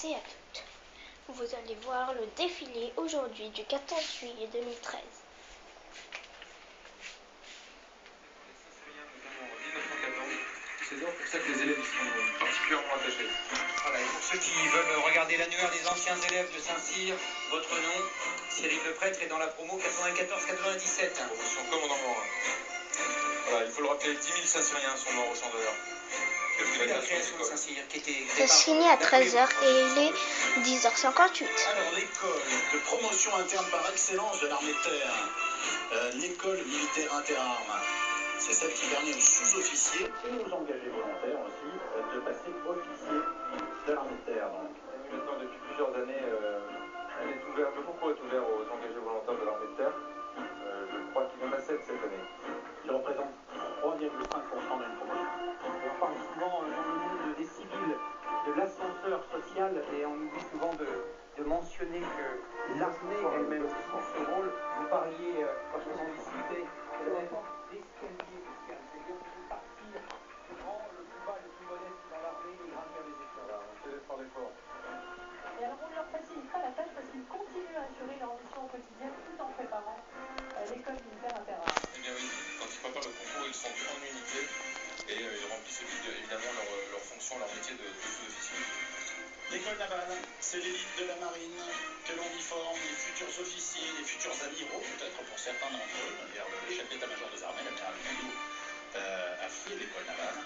et à toutes. Vous allez voir le défilé aujourd'hui du 14 juillet 2013. C'est pour ça que les élèves sont particulièrement attachés. Voilà, et pour ceux qui veulent regarder l'annuaire des anciens élèves de Saint-Cyr, votre nom, Cyril Leprêtre, est dans la promo 94-97. Promotion commandant. Voilà, il faut le rappeler, 10 000 Saint-Cyriens sont morts au champ d'honneur. Depuis la création de Saint-Cyr, qui était... C'est signé à 13h et il est 10h58. Alors l'école de promotion interne par excellence de l'armée de terre, l'école militaire interarmes, c'est celle qui permet aux sous-officiers et aux engagés volontaires aussi de passer officier de l'armée de terre. Maintenant, depuis plusieurs années, elle est ouverte, le concours est ouvert aux engagés volontaires de l'armée de terre. Je crois qu'il y en a 7 cette année. Qui représente 3,5% d'une promotion. On parle souvent dans le monde des civils de l'ascenseur social et on oublie souvent de mentionner que l'armée elle-même joue ce rôle. Vous parliez, quand vous en discutez, d'escalier social, c'est-à-dire que de partir du rang le plus bas, le plus modeste dans l'armée et gravir les échelons. Voilà, on se laisse par l'effort. Et alors on ne leur facilitera la tâche parce qu'ils continuent à assurer leur mission au quotidien tout en préparant l'école militaire interarmes. Eh bien oui, quand ils préparent le concours, ils sont en unité et ils remplissent évidemment leur fonction, leur métier de sous-officier. L'école navale, c'est l'élite de la marine que l'on y forme les futurs officiers, les futurs amiraux, peut-être pour certains d'entre eux. D'ailleurs, le chef d'état-major des armées, l'amiral Bigot, a fait l'école navale,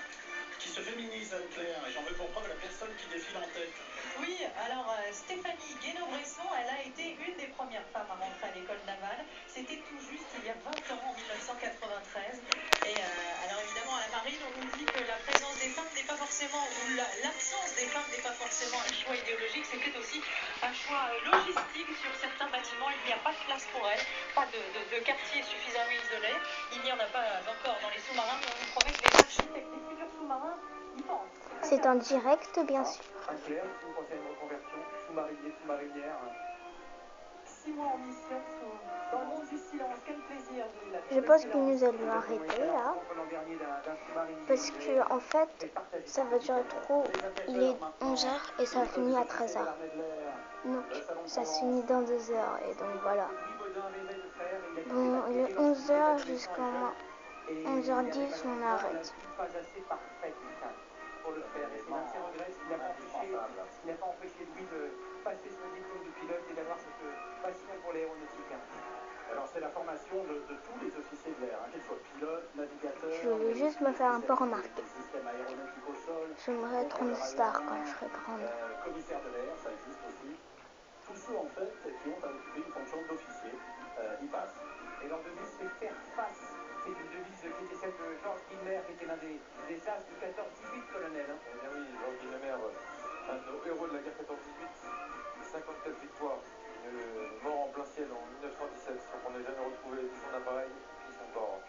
qui se féminise, Anne-Claire, et j'en veux pour preuve la personne qui défile en tête. Oui, alors Stéphanie Guénaud-Bresson, elle a été une des premières femmes à rentrer à l'école navale. C'était tout juste il y a 20 ans, en 1993. Et alors évidemment, à la marine, on nous dit que la présence des femmes n'est pas forcément, ou l'absence des femmes n'est pas forcément un choix idéologique, c'était aussi un choix logistique sur certains bâtiments. Il n'y a pas de place pour elles, pas de quartier suffisamment isolé. Il n'y en a pas encore dans les sous-marins, mais on nous promet que les architectes des futurs sous-marins y pensent. C'est en direct, bien sûr. Claire, si vous pensez à une reconversion, sous-marinier, sous-marinière. 6 mois en mission dans le monde du silence, quel plaisir de la Je pense que nous allons arrêter là. Parce que en fait, ça va durer trop. Il est 11h et ça finit à 13h. Donc ça se finit dans 2 heures et donc voilà. Bon, il est 11h jusqu'à 11h10, on arrête. Pas assez parfaite pour le faire. Et c'est l'un de ses regrets, ce qui n'a pas empêché lui de passer son diplôme de pilote et d'avoir cette passion pour l'aéronautique. Alors c'est la formation de tous les officiers de l'air, qu'ils soient pilotes, navigateurs... Je voulais juste me faire un peu remarquer. Système aéronautique au sol... J'aimerais être une star quand je serai grande. Commissaire de l'air, ça existe aussi. Tous ceux en fait qui ont occupé une fonction d'officier, y passent. Et leur devise, c'est faire face. C'est une devise qui était celle de Georges Guynemer, qui était l'un des as du 14-18, colonel. Eh bien oui, Georges Guynemer, un de nos héros de la guerre 14-18, 54 victoires, mort en plein ciel en 1917, donc on n'a jamais retrouvé ni son appareil, ni son corps.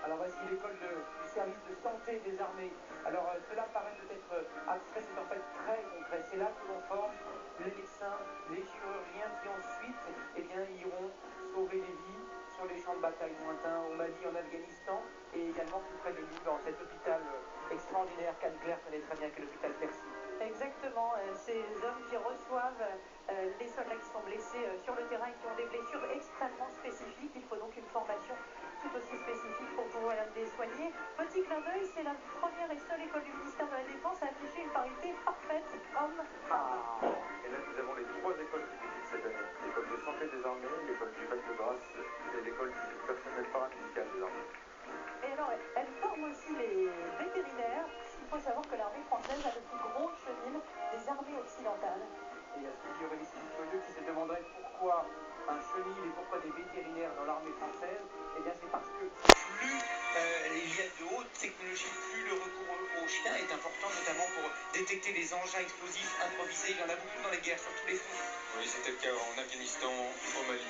Alors voici l'école du service de santé des armées. Alors cela paraît peut-être abstrait, c'est en fait très concret. C'est là que l'on forme les médecins, les chirurgiens qui ensuite iront sauver des vies sur les champs de bataille lointains, au Mali, en Afghanistan, et également plus près de nous, dans cet hôpital extraordinaire qu'Anne-Claire connaît très bien, que l'hôpital Percy. Exactement, ces hommes qui reçoivent les soldats qui sont blessés sur le terrain et qui ont des blessures extrêmement spécifiques. Il faut donc une formation tout aussi spécifique pour pouvoir les soigner. Petit clin d'œil, c'est la première et seule école du ministère de la Défense à afficher une parité parfaite homme-femme. Et là, nous avons les 3 écoles qui débutent cette année. L'école de santé des armées, l'école du Val-de-Grâce et l'école du personnel paramédical des armées. Et alors, elle forme aussi les vétérinaires. Il faut savoir que l'armée française a le plus gros chenil des armées occidentales. Et à ceux qui auraient l'esprit curieux, qui se demanderaient pourquoi un chenil et pourquoi des vétérinaires dans l'armée française, eh bien c'est parce que Plus il y a de haute technologie, plus le recours aux chiens est important, notamment pour détecter les engins explosifs improvisés. Il y en a beaucoup dans les guerres, sur tous les fronts. Oui, c'était le cas en Afghanistan, au Mali.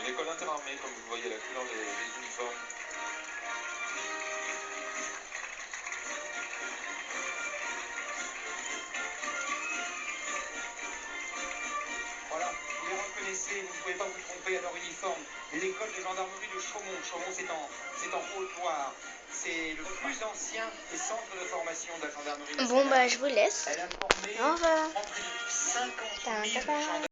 Une école interarmée, comme vous le voyez à la couleur des uniformes. Voilà, vous les reconnaissez, vous ne pouvez pas vous tromper à leur uniforme. L'école de gendarmerie de Chaumont. Chaumont, c'est en Haute-Loire. c'est le plus ancien des centres de formation de la gendarmerie Bon, nationale. bah, je vous laisse. Elle a formé Au revoir. près de 50 000 Ta, ta, ta. gendarmes.